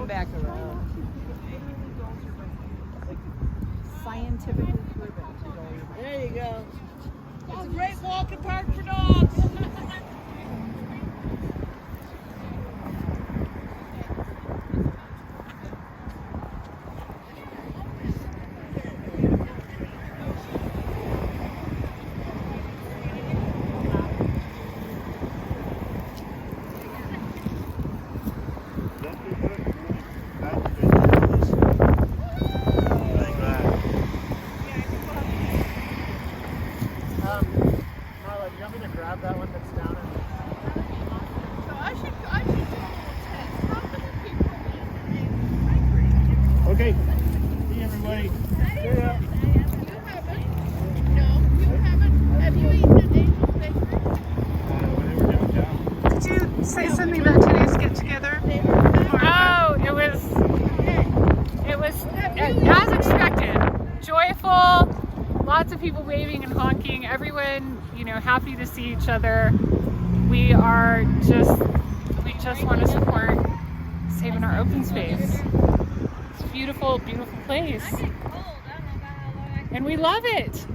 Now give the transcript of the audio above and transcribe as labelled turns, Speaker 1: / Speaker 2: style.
Speaker 1: come back around. Like, scientifically proven.
Speaker 2: There you go. It's a great walking park for dogs.
Speaker 3: Marla, do you want me to grab that one that's down in?
Speaker 2: So I should do a little test. How many people are in
Speaker 3: Okay. See everybody. See ya.
Speaker 2: You haven't? No, you haven't. Have you eaten at Angel's Bakery?
Speaker 3: When they were downtown.
Speaker 4: Did you say something about today's get together?
Speaker 5: Oh, it was as expected. Joyful, lots of people waving and honking, everyone, happy to see each other. We just want to support saving our open space. It's a beautiful, beautiful place. And we love it.